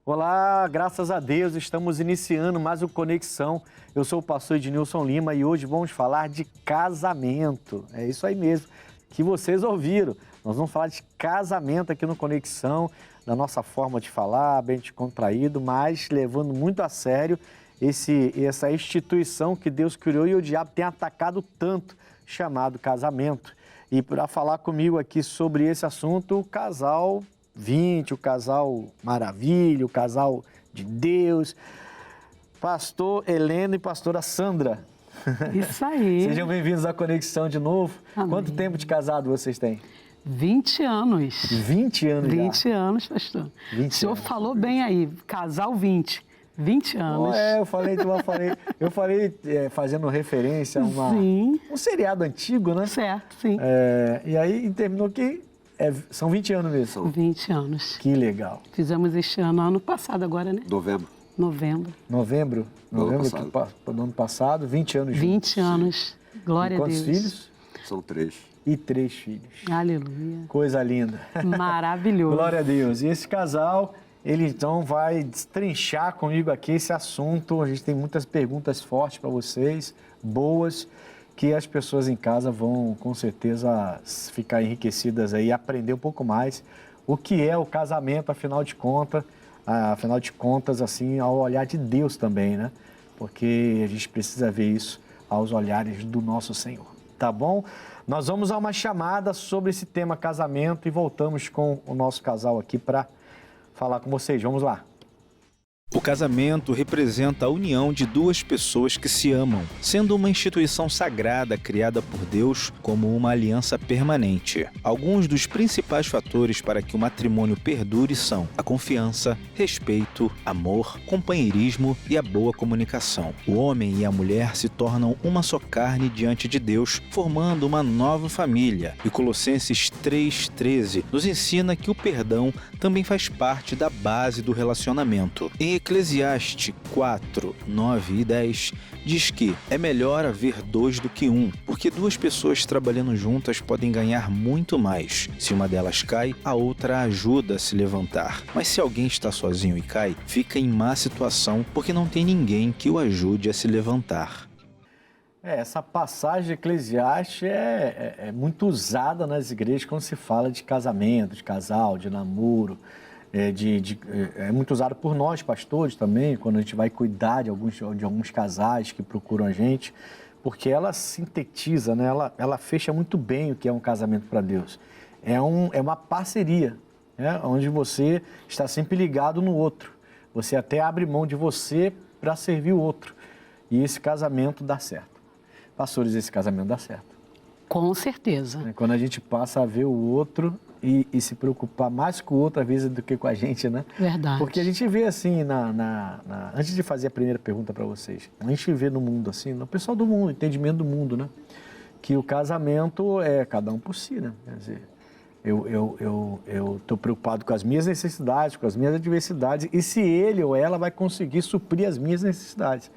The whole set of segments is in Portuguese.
Olá, graças a Deus, estamos iniciando mais um Conexão. Eu sou o pastor Ednilson Lima e hoje vamos falar de casamento. É isso aí mesmo que vocês ouviram. Nós vamos falar de casamento aqui no Conexão, da nossa forma de falar, bem descontraído, mas levando muito a sério essa instituição que Deus criou e o diabo tem atacado tanto, chamado casamento. E para falar comigo aqui sobre esse assunto, o casal 20, o casal Maravilha, o casal de Deus, pastor Helena e pastora Sandra. Isso aí. Sejam bem-vindos à Conexão de novo. Amém. Quanto tempo de casado vocês têm? 20 anos. 20 anos 20 já? anos, pastor. 20 o senhor anos. falou bem aí, casal 20. 20 anos. Eu falei fazendo referência a Sim. um seriado antigo, né? Certo, sim. E aí terminou que são 20 anos mesmo. 20 anos. Que legal. Fizemos este ano passado agora, né? Novembro. Novembro. Do ano passado, 20 anos 20 juntos. anos. Glória a Deus. Quantos filhos? São 3. E 3 filhos. Aleluia. Coisa linda. Maravilhoso. Glória a Deus. E esse casal, ele então vai destrinchar comigo aqui esse assunto. A gente tem muitas perguntas fortes para vocês, boas, que as pessoas em casa vão com certeza ficar enriquecidas aí, aprender um pouco mais o que é o casamento, afinal de contas, assim, ao olhar de Deus também, né? Porque a gente precisa ver isso aos olhares do nosso Senhor, tá bom? Nós vamos a uma chamada sobre esse tema casamento e voltamos com o nosso casal aqui para falar com vocês. Vamos lá. O casamento representa a união de duas pessoas que se amam, sendo uma instituição sagrada criada por Deus como uma aliança permanente. Alguns dos principais fatores para que o matrimônio perdure são a confiança, respeito, amor, companheirismo e a boa comunicação. O homem e a mulher se tornam uma só carne diante de Deus, formando uma nova família. E Colossenses 3,13 nos ensina que o perdão também faz parte da base do relacionamento. Em Eclesiastes 4, 9 e 10 diz que é melhor haver 2 do que 1, porque 2 pessoas trabalhando juntas podem ganhar muito mais. Se uma delas cai, a outra ajuda a se levantar. Mas se alguém está sozinho e cai, fica em má situação porque não tem ninguém que o ajude a se levantar. Essa passagem de Eclesiastes é muito usada nas igrejas quando se fala de casamento, de casal, de namoro. É muito usado por nós, pastores, também, quando a gente vai cuidar de alguns casais que procuram a gente, porque ela sintetiza, né? Ela fecha muito bem o que é um casamento para Deus. É uma parceria, né? Onde você está sempre ligado no outro. Você até abre mão de você para servir o outro. E esse casamento dá certo. Pastores, esse casamento dá certo. Com certeza. Quando a gente passa a ver o outro e se preocupar mais com o outro, às vezes, do que com a gente, né? Verdade. Porque a gente vê assim, antes de fazer a primeira pergunta para vocês, a gente vê no mundo assim, no pessoal do mundo, entendimento do mundo, né? Que o casamento é cada um por si, né? Quer dizer, eu estou preocupado com as minhas necessidades, com as minhas adversidades, e se ele ou ela vai conseguir suprir as minhas necessidades.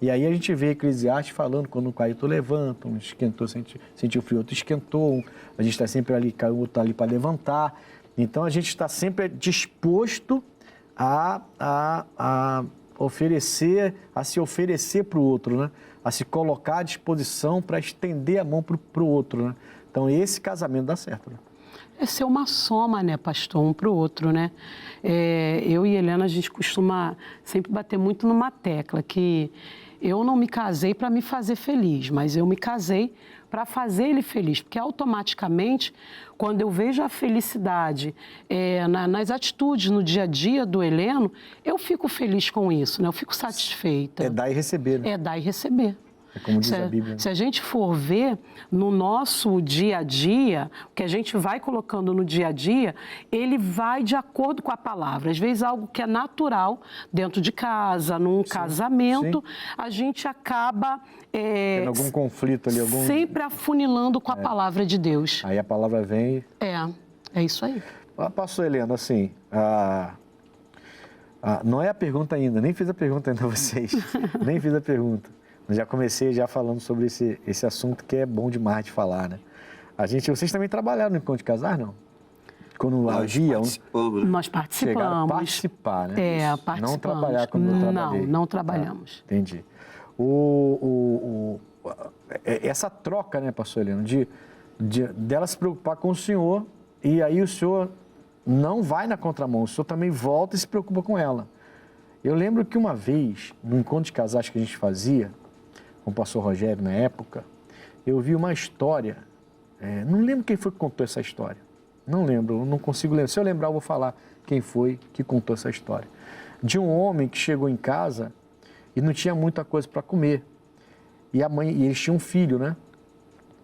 E aí a gente vê Eclesiastes falando, quando um caiu, tu levanta, um esquentou, sentiu frio, outro esquentou, a gente está sempre ali, caiu, o outro está ali para levantar. Então a gente está sempre disposto a se oferecer para o outro, né? A se colocar à disposição para estender a mão para o outro, né? Então esse casamento dá certo, né? É ser uma soma, né, pastor, um para o outro, né? Eu e Helena, a gente costuma sempre bater muito numa tecla, que eu não me casei para me fazer feliz, mas eu me casei para fazer ele feliz, porque automaticamente, quando eu vejo a felicidade nas atitudes, no dia a dia do Heleno, eu fico feliz com isso, né? Eu fico satisfeita. É dar e receber, né? É dar e receber. É como diz a Bíblia. Se a gente for ver no nosso dia a dia, o que a gente vai colocando no dia a dia, ele vai de acordo com a palavra. Às vezes algo que é natural dentro de casa, num casamento, a gente acaba tem algum conflito ali, sempre afunilando com a palavra de Deus. Aí a palavra vem. É isso aí. Pastor Helena, assim, não é a pergunta ainda, nem fiz a pergunta ainda a vocês, nem fiz a pergunta. Já comecei falando sobre esse assunto que é bom demais de falar, né? Vocês também trabalharam no Encontro de Casar, não? Quando havia Nós participamos, né? Nós chegaram a participamos. participar, né? É, Isso. participamos. Não trabalhar quando eu trabalhei. Não trabalhamos. Entendi. Essa troca, né, pastor Heleno, dela se preocupar com o senhor e aí o senhor não vai na contramão, o senhor também volta e se preocupa com ela. Eu lembro que uma vez, no encontro de casais que a gente fazia, com o pastor Rogério na época, eu vi uma história, não lembro quem foi que contou essa história, não lembro, não consigo lembrar. Se eu lembrar, eu vou falar quem foi que contou essa história. De um homem que chegou em casa e não tinha muita coisa para comer. E eles tinham um filho, né?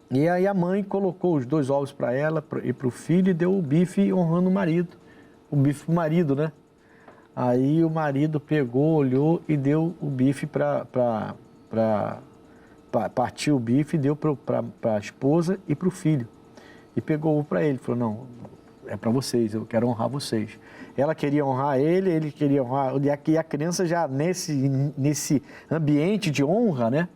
E aí a mãe colocou os 2 ovos para ela e para o filho e deu o bife honrando o marido. O bife para o marido, né? Aí o marido pegou, olhou e deu o bife partiu o bife e deu para a esposa e para o filho. E pegou para ele, falou, não, é para vocês, eu quero honrar vocês. Ela queria honrar ele queria honrar... E a criança já nesse ambiente de honra, né?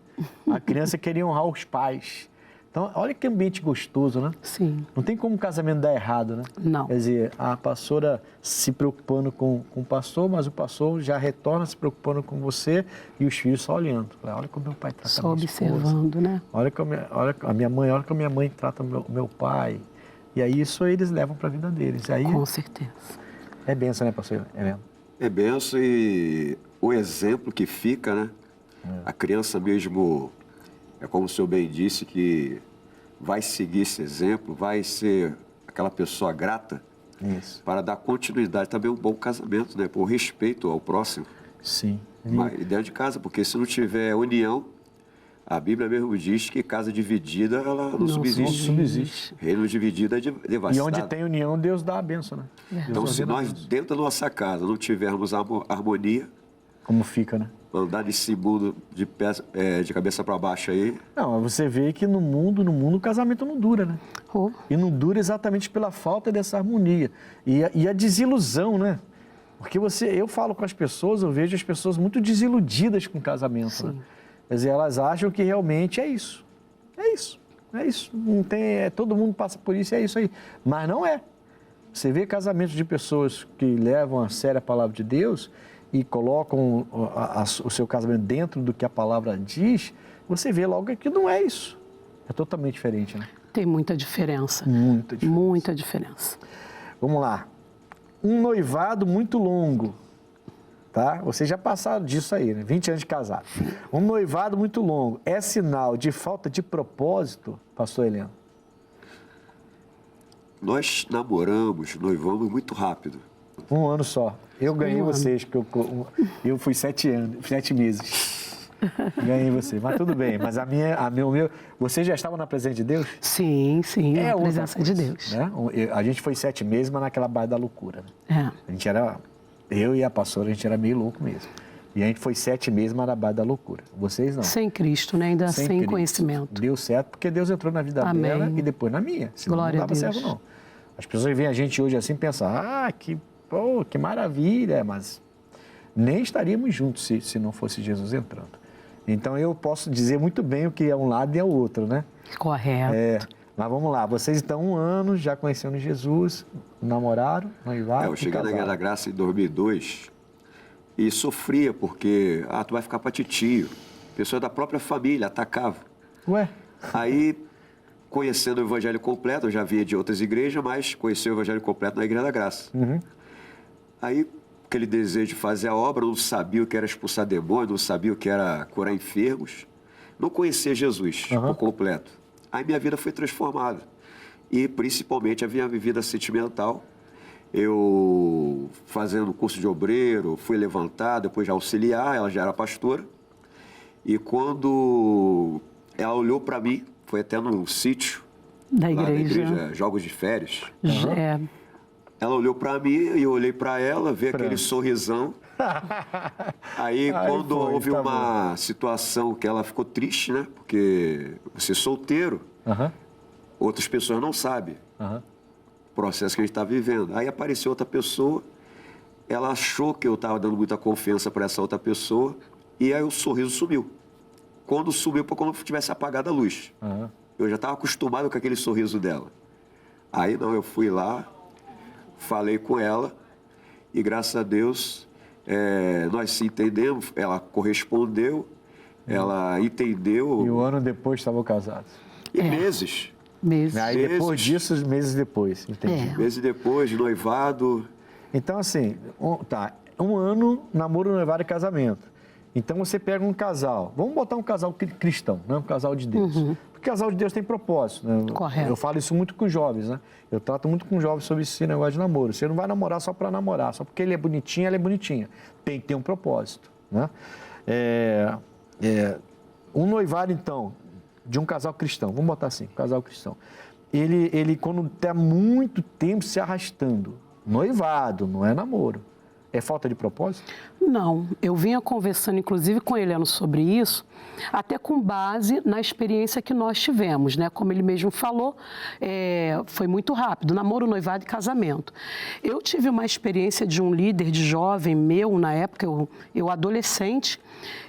A criança queria honrar os pais. Então, olha que ambiente gostoso, né? Sim. Não tem como o casamento dar errado, né? Não. Quer dizer, a pastora se preocupando com o pastor, mas o pastor já retorna se preocupando com você e os filhos só olhando. Olha como meu pai trata Só a minha esposa. observando, né? Olha como a minha mãe trata o meu pai. E aí isso eles levam para a vida deles. Aí Com certeza. é bênção, né, pastor Heleno? É benção e o exemplo que fica, né? A criança mesmo, é como o senhor bem disse, que vai seguir esse exemplo, vai ser aquela pessoa grata. Isso. Para dar continuidade também a um bom casamento, né? Por respeito ao próximo. Sim. Mas dentro de casa, porque se não tiver união, a Bíblia mesmo diz que casa dividida, ela não subsiste. Não subsiste. Reino dividido é devastado. E onde tem união, Deus dá a bênção, né? Então, se nós, dentro da nossa casa, não tivermos harmonia, Como fica, né? andar nesse mundo de cabeça para baixo aí, Não, você vê que no mundo o casamento não dura, né? Oh, E não dura exatamente pela falta dessa harmonia. E a desilusão, né? Porque eu falo com as pessoas, eu vejo as pessoas muito desiludidas com o casamento, né? Quer dizer, elas acham que realmente é isso. É isso. É isso. Não tem, todo mundo passa por isso, é isso aí. Mas não é. Você vê casamentos de pessoas que levam a sério a palavra de Deus e colocam o seu casamento dentro do que a palavra diz, você vê logo que não é isso. É totalmente diferente, né? tem muita diferença. Muita diferença. Muita diferença. Vamos lá. Um noivado muito longo, tá? Vocês já passaram disso aí, né? 20 anos de casado. Um noivado muito longo é sinal de falta de propósito, pastor Heleno? nós namoramos, noivamos muito rápido. Um ano só. Eu ganhei Um ano. vocês, que eu fui 7 meses. Ganhei você, mas tudo bem. Mas você já estava na presença de Deus? Sim, sim, na outra presença de coisa, Deus. Né? A gente foi 7 meses, mas naquela baia da loucura. Né? É. A gente eu e a pastora, a gente era meio louco mesmo. E a gente foi 7 meses, mas na baia da loucura. Vocês não. Sem Cristo, né? Ainda sem Cristo. conhecimento. Deu certo porque Deus entrou na vida Amém. dela e depois na minha. Senão Glória não a dava Deus. certo, não. As pessoas veem a gente hoje assim e pensam, que maravilha, mas nem estaríamos juntos se não fosse Jesus entrando. Então eu posso dizer muito bem o que é um lado e é o outro, né? Correto. Mas vamos lá, vocês estão 1 ano já conhecendo Jesus, namoraram, noivaram. Eu cheguei na Guerra da Graça em 2002 e sofria porque, tu vai ficar para titio. Pessoa da própria família atacava. Ué? Aí, conhecendo o Evangelho completo, eu já vinha de outras igrejas, mas conheci o Evangelho completo na Igreja da Graça. Uhum. Aí, aquele desejo de fazer a obra, não sabia o que era expulsar demônio, não sabia o que era curar enfermos, não conhecia Jesus por completo. Aí minha vida foi transformada. E principalmente a minha vida sentimental. Eu fazendo curso de obreiro, fui levantado, depois de auxiliar, ela já era pastora. E quando ela olhou para mim, foi até num sítio, Da lá da igreja. igreja, Jogos de Férias. É. Ela olhou para mim e eu olhei para ela, vi aquele sorrisão. Aí, quando houve uma situação que ela ficou triste, né? Porque você é solteiro, outras pessoas não sabem o processo que a gente está vivendo. Aí apareceu outra pessoa, ela achou que eu estava dando muita confiança para essa outra pessoa e aí o sorriso sumiu. Quando sumiu, foi como se tivesse apagado a luz. Eu já estava acostumado com aquele sorriso dela. Aí não, eu fui lá, falei com ela e, graças a Deus, nós se entendemos, ela correspondeu, ela entendeu. E um ano depois estavam casados. E meses. Aí depois disso, meses depois, entendi. Meses depois, de noivado. Então, assim, um ano, namoro, noivado e casamento. Então, você pega um casal, vamos botar um casal cristão, né? Um casal de Deus. Porque casal de Deus tem propósito, né? Correto. Eu falo isso muito com jovens, né? Eu trato muito com jovens sobre esse negócio de namoro. Você não vai namorar só para namorar, só porque ele é bonitinho, ela é bonitinha. Tem que ter um propósito, né? Um noivado, então, de um casal cristão, vamos botar assim, um casal cristão. Ele quando está muito tempo se arrastando, noivado, não é namoro. É falta de propósito? Não, eu vinha conversando inclusive com ele sobre isso, até com base na experiência que nós tivemos, né? Como ele mesmo falou, foi muito rápido, namoro, noivado e casamento. Eu tive uma experiência de um líder de jovem meu, na época, eu adolescente,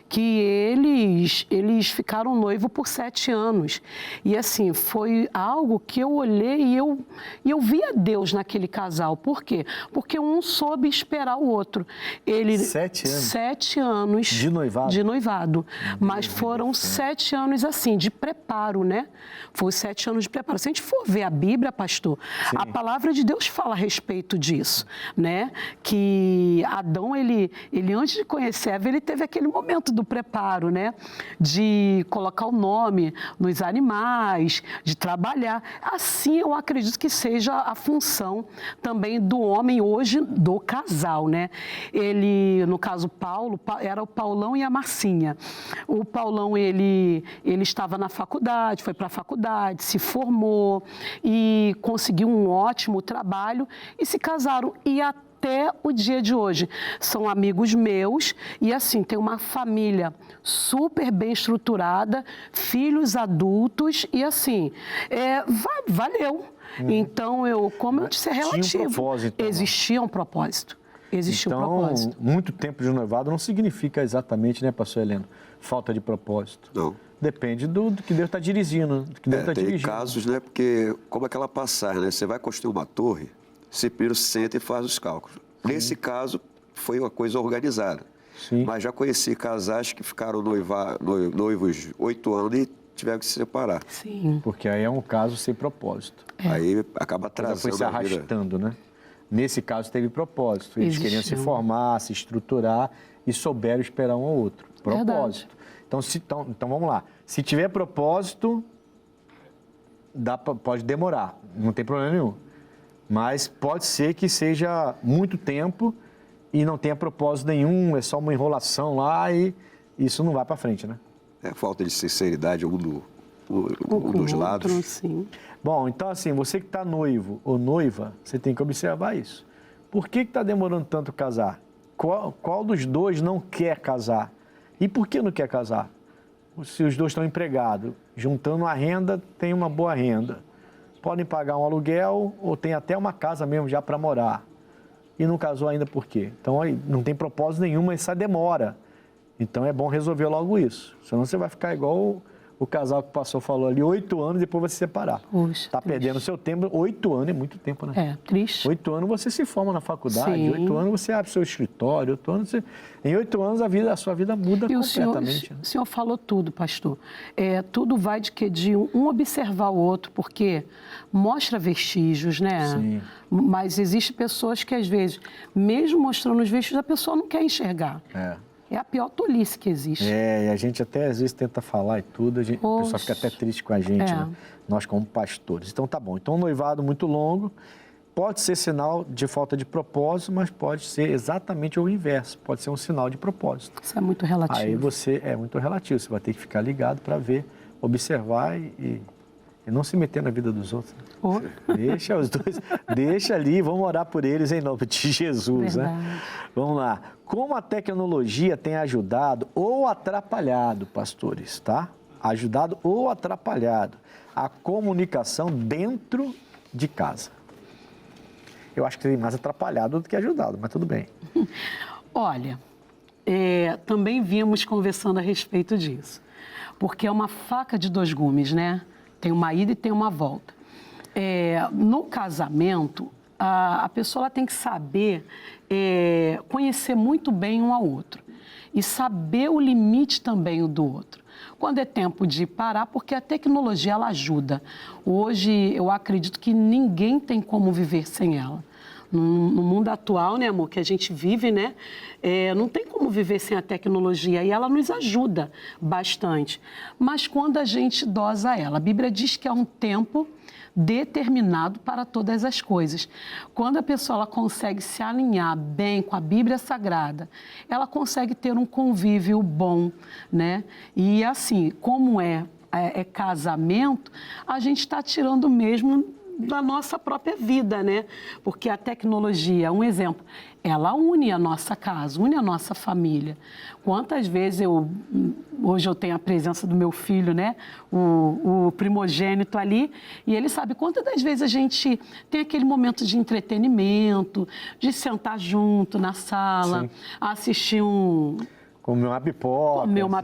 que eles ficaram noivos por 7 anos. E assim, foi algo que eu olhei e eu via Deus naquele casal. Por quê? Porque um soube esperar o outro. 7 anos? 7 anos. De noivado? De noivado. Mas foram 7 anos, assim, de preparo, né? Foi 7 anos de preparo. Se a gente for ver a Bíblia, pastor, sim, a palavra de Deus fala a respeito disso, né? Que Adão, ele antes de conhecer Eva, ele teve aquele momento do preparo, né? De colocar o nome nos animais, de trabalhar. Assim, eu acredito que seja a função também do homem hoje, do casal, né? Ele, no caso, Paulo, era o Paulão e a Marcinha. O Paulão, ele estava na faculdade, foi para a faculdade, se formou e conseguiu um ótimo trabalho e se casaram. E até o dia de hoje. São amigos meus e, assim, tem uma família super bem estruturada, filhos adultos e, assim, valeu. Então, como eu disse, é relativo. Tinha um propósito, então, existia um propósito. Existiu um então, propósito. muito tempo de noivado não significa exatamente, né, pastor Heleno, falta de propósito. Não. Depende do que Deus está dirigindo. Do que Deus tá tem dirigindo. casos, né, porque como aquela passagem, né, você vai construir uma torre, você primeiro senta e faz os cálculos. Sim. Nesse caso, foi uma coisa organizada. Sim. Mas já conheci casais que ficaram noivos 8 anos e tiveram que se separar. Sim. Porque aí é um caso sem propósito. Aí acaba atrasando foi se arrastando, né? Nesse caso teve propósito. Eles queriam se formar, se estruturar e souberam esperar um ao outro. Propósito. Então vamos lá. Se tiver propósito, pode demorar, não tem problema nenhum. Mas pode ser que seja muito tempo e não tenha propósito nenhum, é só uma enrolação lá e isso não vai para frente, né? É falta de sinceridade um dos lados. Sim. Bom, então assim, você que está noivo ou noiva, você tem que observar isso. Por que está demorando tanto casar? Qual dos dois não quer casar? E por que não quer casar? Se os dois estão empregados, juntando a renda, tem uma boa renda. Podem pagar um aluguel ou tem até uma casa mesmo já para morar. E não casou ainda por quê? Então, aí, não tem propósito nenhum, mas essa demora. Então, é bom resolver logo isso. Senão você vai ficar igual o casal que o pastor falou ali, 8 anos e depois vai se separar. Está perdendo seu tempo. 8 anos é muito tempo, né? É, triste. 8 anos você se forma na faculdade, Sim. 8 anos você abre seu escritório, 8 anos em 8 anos a sua vida muda completamente. O senhor falou tudo, pastor. Tudo vai de um observar o outro, porque mostra vestígios, né? Sim. Mas existem pessoas que, às vezes, mesmo mostrando os vestígios, a pessoa não quer enxergar. É a pior tolice que existe. E a gente até às vezes tenta falar e tudo, o pessoal fica até triste com a gente, né? Nós como pastores. Então tá bom. Então um noivado muito longo pode ser sinal de falta de propósito, mas pode ser exatamente o inverso. Pode ser um sinal de propósito. Isso é muito relativo. Aí é muito relativo. Você vai ter que ficar ligado para ver, observar e não se meter na vida dos outros. Deixa os dois, deixa ali, vamos orar por eles em nome de Jesus, né? Vamos lá. Como a tecnologia tem ajudado ou atrapalhado, pastores, tá? Ajudado ou atrapalhado a comunicação dentro de casa. Eu acho que tem mais atrapalhado do que ajudado, mas tudo bem. Olha, também vimos conversando a respeito disso, porque é uma faca de 2 gumes, né? Tem uma ida e tem uma volta. No casamento, a pessoa ela tem que saber conhecer muito bem um ao outro e saber o limite também do outro. Quando é tempo de parar, porque a tecnologia ela ajuda. Hoje eu acredito que ninguém tem como viver sem ela. No mundo atual, né, amor, que a gente vive, né, não tem como viver sem a tecnologia e ela nos ajuda bastante. Mas quando a gente dosa ela, a Bíblia diz que é um tempo determinado para todas as coisas. Quando a pessoa ela consegue se alinhar bem com a Bíblia Sagrada, ela consegue ter um convívio bom, né? E assim, como é casamento, a gente está tirando mesmo da nossa própria vida, né? Porque a tecnologia, um exemplo, ela une a nossa casa, une a nossa família. Quantas vezes hoje eu tenho a presença do meu filho, né? O primogênito ali, e ele sabe quantas das vezes a gente tem aquele momento de entretenimento, de sentar junto na sala, assistir Comer uma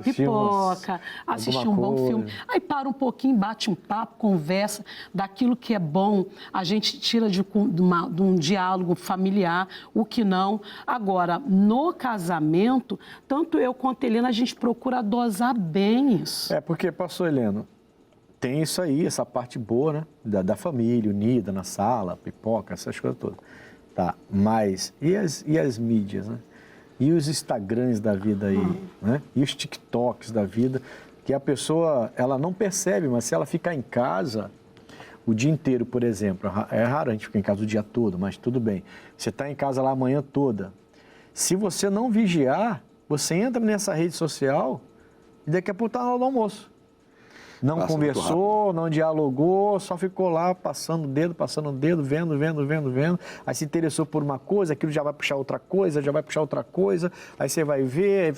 pipoca, assistir um bom filme. Aí para um pouquinho, bate um papo, conversa daquilo que é bom. A gente tira de um diálogo familiar, o que não. Agora, no casamento, tanto eu quanto a Helena, a gente procura dosar bem isso. Porque, pastor Heleno, tem isso aí, essa parte boa, né? Da família unida na sala, pipoca, essas coisas todas. Tá, mas e as mídias, né? E os Instagrams da vida aí, né? E os TikToks da vida, que a pessoa, ela não percebe, mas se ela ficar em casa o dia inteiro, por exemplo, é raro a gente ficar em casa o dia todo, mas tudo bem. Você está em casa lá a manhã toda. Se você não vigiar, você entra nessa rede social e daqui a pouco está na hora do almoço. Não conversou, não dialogou, só ficou lá passando o dedo, vendo. Aí se interessou por uma coisa, aquilo já vai puxar outra coisa, aí você vai ver.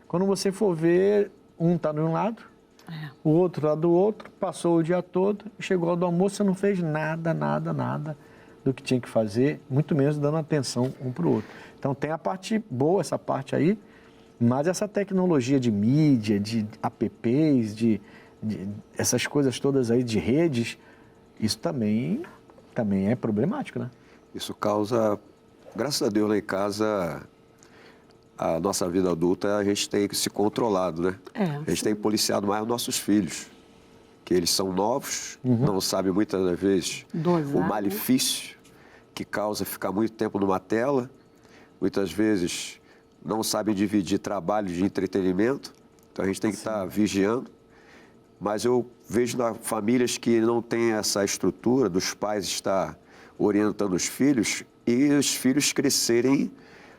Quando você for ver, um está de um lado, o outro está do outro, passou o dia todo, chegou ao do almoço, você não fez nada do que tinha que fazer, muito menos dando atenção um para o outro. Então tem a parte boa, essa parte aí, mas essa tecnologia de mídia, de apps, de essas coisas todas aí de redes, isso também é problemático, né? Isso causa, graças a Deus lá em casa, a nossa vida adulta, a gente tem se controlado, né? A gente tem policiado mais os nossos filhos, que eles são novos, não sabem muitas das vezes o malefício que causa ficar muito tempo numa tela, muitas vezes não sabem dividir trabalho de entretenimento, então a gente tem que estar vigiando. Mas eu vejo famílias que não têm essa estrutura dos pais estar orientando os filhos e os filhos crescerem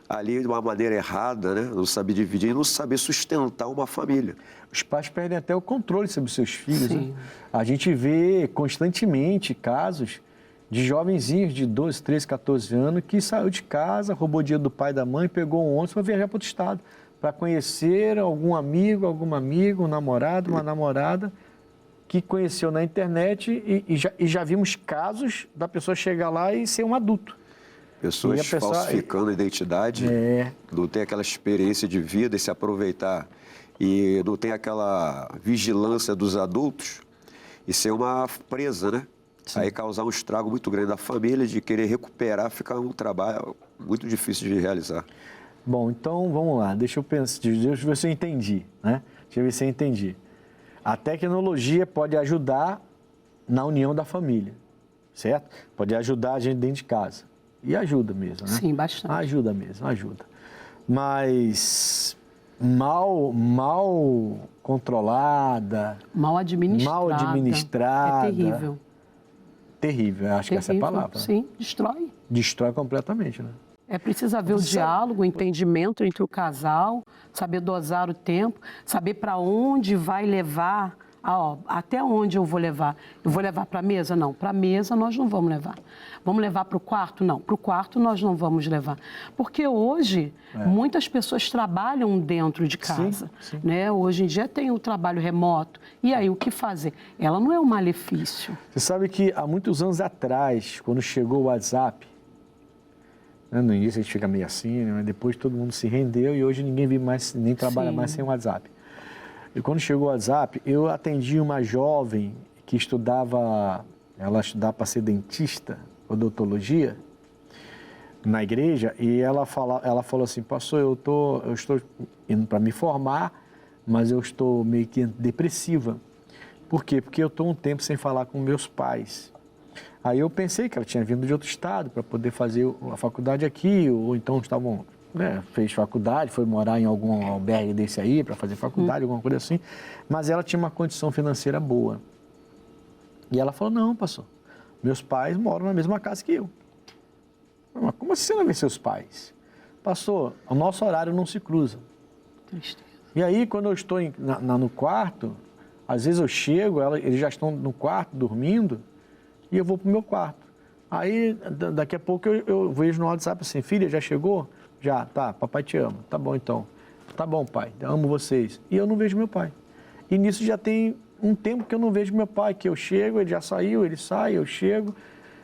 ali de uma maneira errada, né? Não saber dividir e não saber sustentar uma família. Os pais perdem até o controle sobre seus filhos, né? A gente vê constantemente casos de jovenzinhos de 12, 13, 14 anos que saiu de casa, roubou dinheiro do pai e da mãe, pegou um ônibus para viajar para outro estado, para conhecer algum amigo, um namorado, uma namorada que conheceu na internet e já vimos casos da pessoa chegar lá e ser um adulto. Pessoas falsificando a identidade, não tem aquela experiência de vida e se aproveitar, e não tem aquela vigilância dos adultos e ser uma presa, né? Sim. Aí causar um estrago muito grande da família, de querer recuperar, fica um trabalho muito difícil de realizar. Bom, então vamos lá, deixa eu ver se eu entendi, né? Deixa eu ver se eu entendi. A tecnologia pode ajudar na união da família, certo? Pode ajudar a gente dentro de casa. E ajuda mesmo, né? Sim, bastante. Ajuda mesmo, ajuda. Mas mal controlada... Mal administrada. É terrível. Terrível, acho que essa é a palavra. Sim, destrói. Destrói completamente, né? É preciso haver o diálogo, o entendimento entre o casal, saber dosar o tempo, saber para onde vai levar, até onde eu vou levar. Eu vou levar para a mesa? Não, para a mesa nós não vamos levar. Vamos levar para o quarto? Não, para o quarto nós não vamos levar. Porque hoje, muitas pessoas trabalham dentro de casa. Sim. Né? Hoje em dia tem o trabalho remoto. E aí, o que fazer? Ela não é um malefício. Você sabe que há muitos anos atrás, quando chegou o WhatsApp, no início a gente fica meio assim, né? Mas depois todo mundo se rendeu e hoje ninguém vive mais, nem trabalha mais sem o WhatsApp. E quando chegou o WhatsApp, eu atendi uma jovem que ela estudava para ser dentista, odontologia na igreja e ela falou assim, pastor, eu estou indo para me formar, mas eu estou meio que depressiva. Por quê? Porque eu estou um tempo sem falar com meus pais. Aí eu pensei que ela tinha vindo de outro estado para poder fazer a faculdade aqui, ou então estavam, fez faculdade, foi morar em algum albergue desse aí para fazer faculdade, alguma coisa assim, mas ela tinha uma condição financeira boa. E ela falou, não, pastor, meus pais moram na mesma casa que eu. Mas como assim você não vê seus pais? Pastor, o nosso horário não se cruza. Tristeza. E aí, quando eu estou no quarto, às vezes eu chego, eles já estão no quarto dormindo, e eu vou para o meu quarto. Aí, daqui a pouco, eu vejo no WhatsApp assim, filha, já chegou? Já, tá, papai te ama. Tá bom, então. Tá bom, pai, eu amo vocês. E eu não vejo meu pai. E nisso já tem um tempo que eu não vejo meu pai, que eu chego, ele já saiu, ele sai, eu chego.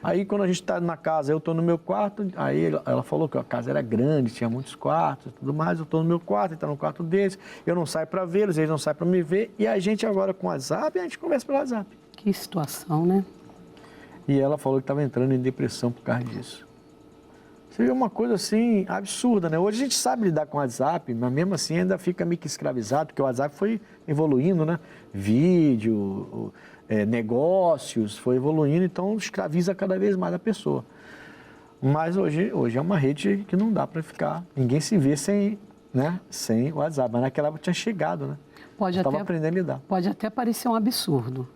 Aí, quando a gente está na casa, eu estou no meu quarto, aí ela falou que a casa era grande, tinha muitos quartos e tudo mais, eu estou no meu quarto, ele está no quarto deles, eu não saio para vê-los, eles não saem para me ver, e a gente agora com o WhatsApp, a gente conversa pelo WhatsApp. Que situação, né? E ela falou que estava entrando em depressão por causa disso. Você vê uma coisa assim, absurda, né? Hoje a gente sabe lidar com o WhatsApp, mas mesmo assim ainda fica meio que escravizado, porque o WhatsApp foi evoluindo, né? Vídeo, negócios, foi evoluindo, então escraviza cada vez mais a pessoa. Mas hoje é uma rede que não dá para ficar, ninguém se vê sem o WhatsApp, mas naquela época tinha chegado, né? Estava aprendendo a lidar. Pode até parecer um absurdo,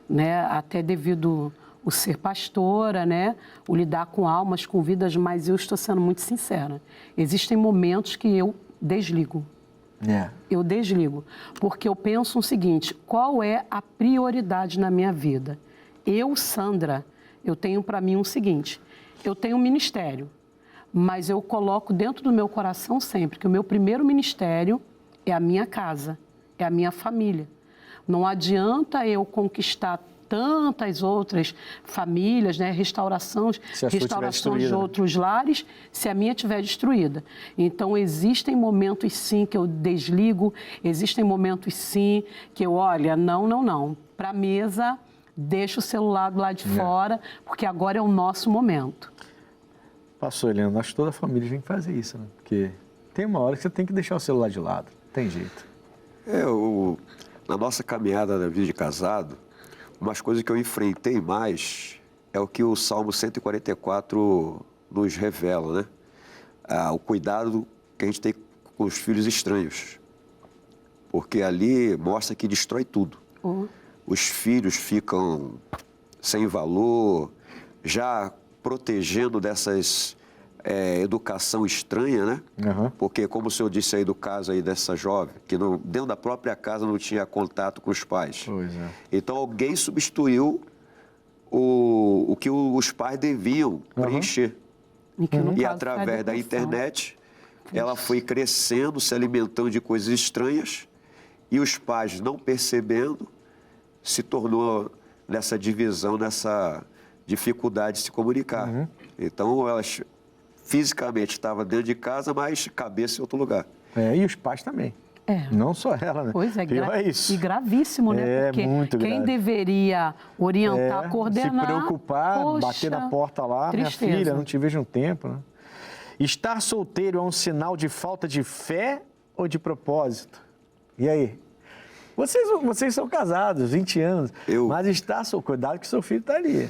né? Até devido o ser pastora, né? O lidar com almas, com vidas, mas eu estou sendo muito sincera. Existem momentos que eu desligo. Eu desligo, porque eu penso o seguinte, qual é a prioridade na minha vida? Eu, Sandra, eu tenho para mim o seguinte, eu tenho um ministério, mas eu coloco dentro do meu coração sempre que o meu primeiro ministério é a minha casa, é a minha família. Não adianta eu conquistar tantas outras famílias, né, restauração de outros lares, se a minha estiver destruída. Então, existem momentos, sim, que eu desligo, existem momentos, sim, que eu, olha, não, para a mesa, deixa o celular do lado de fora, porque agora é o nosso momento. Pastor Heleno, acho que toda a família tem que fazer isso, né? Porque tem uma hora que você tem que deixar o celular de lado, tem jeito. Na nossa caminhada da vida de casado, umas coisas que eu enfrentei mais é o que o Salmo 144 nos revela, né? O cuidado que a gente tem com os filhos estranhos. Porque ali mostra que destrói tudo. Os filhos ficam sem valor, já protegendo dessas educação estranha, né? Porque, como o senhor disse aí do caso aí dessa jovem, que dentro da própria casa não tinha contato com os pais. Então, alguém substituiu o que os pais deviam preencher. E através da internet, ela foi crescendo, se alimentando de coisas estranhas, e os pais, não percebendo, se tornou nessa divisão, nessa dificuldade de se comunicar. Então, elas fisicamente estava dentro de casa, mas cabeça em outro lugar. E os pais também. Não só ela, né? Pois é, isso. E gravíssimo, né? Porque muito quem grave. deveria orientar, coordenar... Se preocupar, poxa, bater na porta lá, tristeza. Minha filha, não te vejo um tempo, né? Estar solteiro é um sinal de falta de fé ou de propósito? E aí? Vocês são casados, 20 anos, mas está cuidado que seu filho está ali.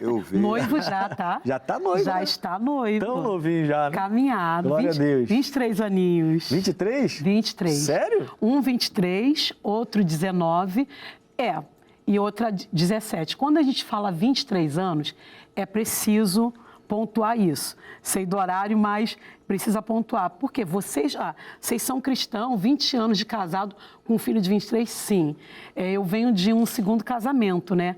Eu vi. Noivo já, tá? Já está noivo, Já né? está noivo. Tão novinho já, né? Caminhado. Glória a Deus. 23 aninhos. 23? 23. Sério? Um 23, outro 19, e outra 17. Quando a gente fala 23 anos, é preciso pontuar isso. Sei do horário, mas precisa pontuar. Porque vocês são cristãos, 20 anos de casado com um filho de 23, sim. Eu venho de um segundo casamento, né?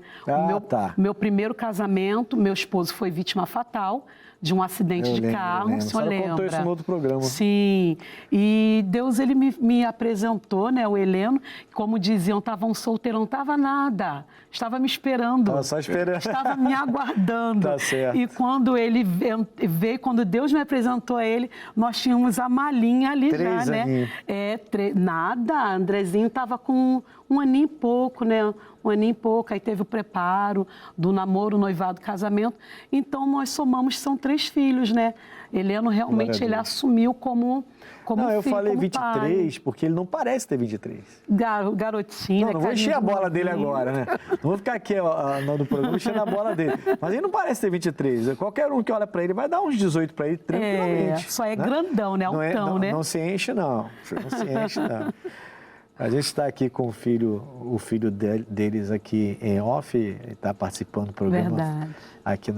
Meu primeiro casamento, meu esposo foi vítima fatal de um acidente de carro, o senhor lembra? Contou isso no outro programa. Sim, e Deus, ele me apresentou, né, o Heleno, como diziam, estava um solteiro, não estava nada, estava me esperando. Estava só esperando. Estava me aguardando. Tá certo. E quando ele veio, quando Deus me apresentou a ele, nós tínhamos a malinha ali 3 já, aninhos. né? Nada, Andrezinho estava com um aninho e pouco, né? Um aninho e pouco, aí teve o preparo do namoro, noivado, casamento. Então, nós somamos, são 3 filhos, né? Heleno realmente, ele assumiu como não, eu filho, falei como 23, pai. porque ele não parece ter 23. Garotinho, Não vou encher a bola dele novinho. agora, né? Não vou ficar aqui no programa enchendo a bola dele. Mas ele não parece ter 23. Qualquer um que olha pra ele vai dar uns 18 pra ele tranquilamente. Só é né? grandão, né? Altão, né? Não se enche, não. Não se enche, não. A gente está aqui com o filho deles aqui em off, ele está participando do programa. Verdade. Aqui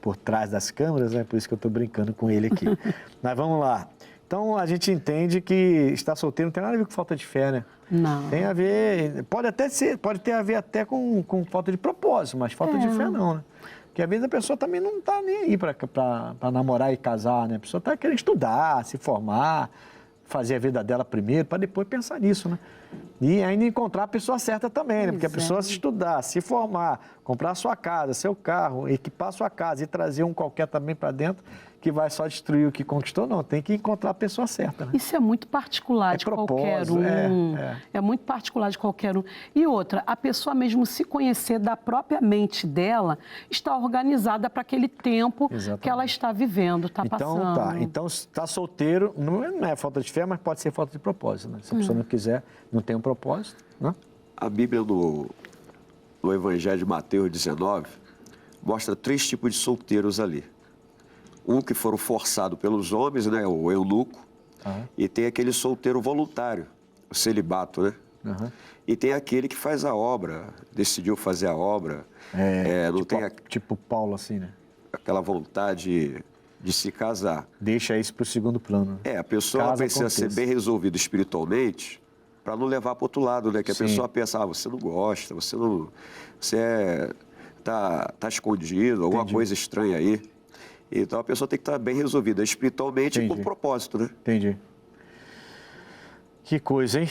por trás das câmeras, né? Por isso que eu estou brincando com ele aqui. Mas vamos lá. Então, a gente entende que estar solteiro não tem nada a ver com falta de fé, né? Não. Tem a ver, pode ter a ver até com falta de propósito, mas falta de fé não, né? Porque às vezes a pessoa também não está nem aí para namorar e casar, né? A pessoa está querendo estudar, se formar, fazer a vida dela primeiro, para depois pensar nisso, né? E ainda encontrar a pessoa certa também, né? Porque a pessoa se estudar, se formar, comprar sua casa, seu carro, equipar sua casa e trazer um qualquer também para dentro, que vai só destruir o que conquistou, não. Tem que encontrar a pessoa certa, né? Isso é muito particular de qualquer um. É muito particular de qualquer um. E outra, a pessoa mesmo se conhecer da própria mente dela, está organizada para aquele tempo Exatamente. que ela está vivendo, está passando. Então, está solteiro, não é falta de fé, mas pode ser falta de propósito, né? Se a pessoa não quiser, não tem um propósito, né? A Bíblia, no Evangelho de Mateus 19, mostra 3 tipos de solteiros ali. Um que foram forçados pelos homens, né, o eunuco, e tem aquele solteiro voluntário, o celibato, né? E tem aquele que faz a obra, decidiu fazer a obra, não tem Tipo Paulo, assim, né? aquela vontade de se casar. Deixa isso para o segundo plano. A pessoa Caso precisa ser aconteça. bem resolvida espiritualmente para não levar para o outro lado, né? Que a Sim. pessoa pensa, você não gosta, você tá escondido, alguma coisa estranha aí. Então a pessoa tem que estar bem resolvida espiritualmente e com propósito, né? Entendi. Que coisa, hein?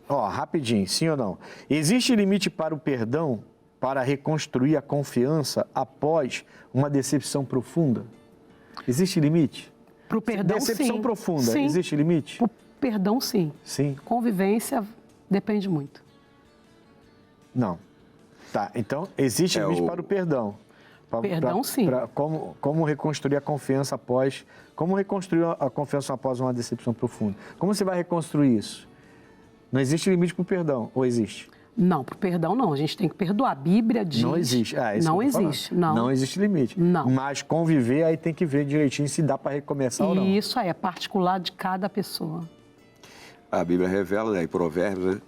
Ó, rapidinho, sim ou não? Existe limite para o perdão para reconstruir a confiança após uma decepção profunda? Existe limite? Para o perdão, Decepção sim. profunda, Sim. existe limite? Para o perdão, sim. Sim. Convivência depende muito. Não. Tá, então existe limite para o perdão. Perdão, sim. Como reconstruir a confiança após... Como reconstruir a confiança após uma decepção profunda? Como você vai reconstruir isso? Não existe limite para o perdão, ou existe? Não, para o perdão não. A gente tem que perdoar. A Bíblia diz... Não existe. Não existe, não. Não existe limite. Não. Mas conviver, aí tem que ver direitinho se dá para recomeçar ou não. Isso aí, é particular de cada pessoa. A Bíblia revela, né, em Provérbios, né,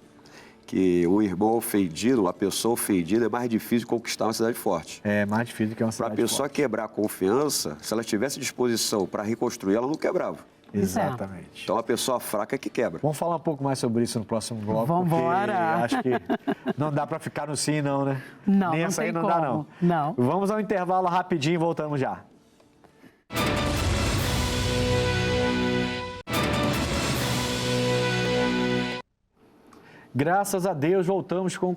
que o irmão ofendido, a pessoa ofendida, é mais difícil de conquistar uma cidade forte. É mais difícil do que uma Para a cidade pessoa forte. quebrar a confiança, se ela tivesse disposição para reconstruir, ela não quebrava. Exatamente. Então, a pessoa fraca é que quebra. Vamos falar um pouco mais sobre isso no próximo bloco. Vamos embora. Acho que não dá para ficar no sim, não, né? Não, Nem não essa aí tem não dá, como. não. Não. Vamos ao intervalo rapidinho e voltamos já. Graças a Deus, voltamos com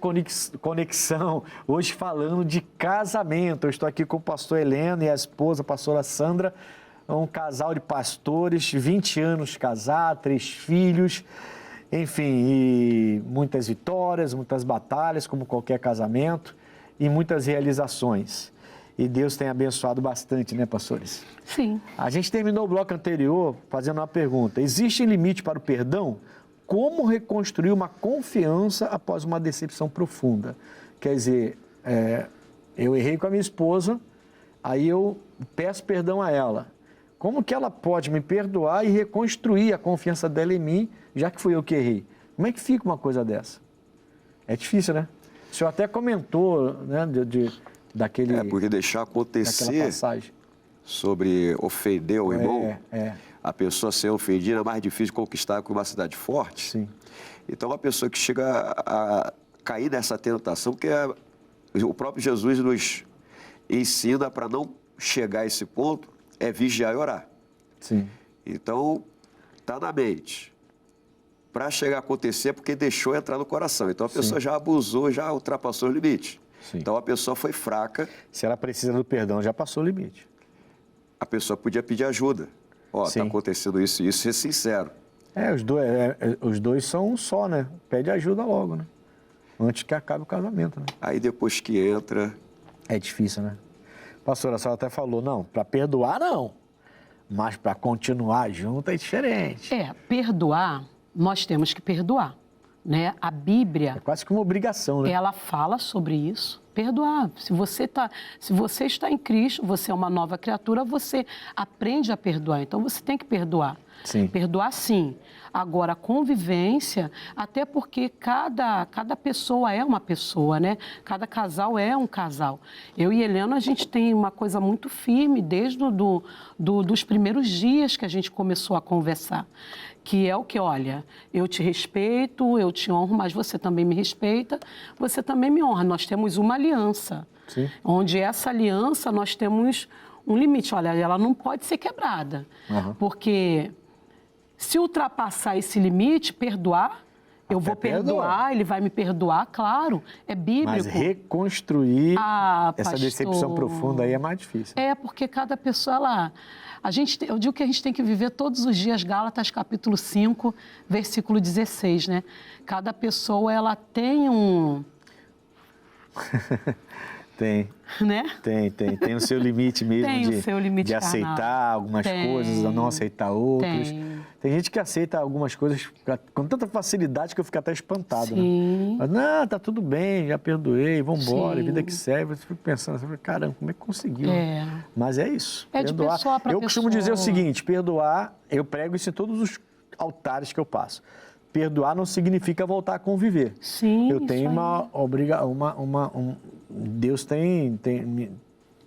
Conexão, hoje falando de casamento. Eu estou aqui com o pastor Heleno e a esposa, a pastora Sandra, um casal de pastores, 20 anos casados, 3 filhos, enfim, e muitas vitórias, muitas batalhas, como qualquer casamento, e muitas realizações. E Deus tem abençoado bastante, né, pastores? Sim. A gente terminou o bloco anterior fazendo uma pergunta. Existe limite para o perdão? Como reconstruir uma confiança após uma decepção profunda? Quer dizer, eu errei com a minha esposa, aí eu peço perdão a ela. Como que ela pode me perdoar e reconstruir a confiança dela em mim, já que fui eu que errei? Como é que fica uma coisa dessa? É difícil, né? O senhor até comentou, né, daquele... Porque deixar acontecer daquela passagem. Sobre ofender o irmão, É. a pessoa ser ofendida é mais difícil de conquistar que uma cidade forte. Sim. Então, a pessoa que chega a cair nessa tentação, que o próprio Jesus nos ensina para não chegar a esse ponto, é vigiar e orar. Sim. Então, está na mente. Para chegar a acontecer, é porque deixou entrar no coração. Então, a pessoa já abusou, já ultrapassou o limite. Sim. Então, a pessoa foi fraca. Se ela precisa do perdão, já passou o limite. A pessoa podia pedir ajuda. Ó, está Sim. acontecendo isso e isso, ser sincero. Os dois são um só, né? Pede ajuda logo, né? Antes que acabe o casamento, né? Aí depois que entra... É difícil, né? Pastora, a senhora até falou, não, para perdoar não, mas para continuar junto é diferente. Perdoar, nós temos que perdoar, né? A Bíblia... É quase que uma obrigação, né? Ela fala sobre isso. Perdoar. Se você está em Cristo, você é uma nova criatura, você aprende a perdoar. Então, você tem que perdoar. Sim. Perdoar, sim. Agora, a convivência, até porque cada pessoa é uma pessoa, né? Cada casal é um casal. Eu e Helena, a gente tem uma coisa muito firme desde dos primeiros dias que a gente começou a conversar. Que é o que, olha, eu te respeito, eu te honro, mas você também me respeita, você também me honra. Nós temos uma aliança, Sim. onde essa aliança nós temos um limite. Olha, ela não pode ser quebrada, porque se ultrapassar esse limite, perdoar, eu vou perdoar, ele vai me perdoar, claro, é bíblico. Mas reconstruir essa pastor, decepção profunda aí é mais difícil. Porque cada pessoa, eu digo que a gente tem que viver todos os dias, Gálatas capítulo 5, versículo 16, né? Cada pessoa, ela tem um... Tem. Né? Tem o seu limite mesmo o seu limite de aceitar algumas coisas, ou não aceitar outras. Tem gente que aceita algumas coisas com tanta facilidade que eu fico até espantado. Sim. Né? Mas, não, tá tudo bem, já perdoei, vamos embora, vida que serve. Eu fico pensando assim, caramba, como é que conseguiu? Mas é isso. É perdoar. De pessoa para eu costumo dizer o seguinte, perdoar, eu prego isso em todos os altares que eu passo. Perdoar não significa voltar a conviver. Sim, eu tenho Deus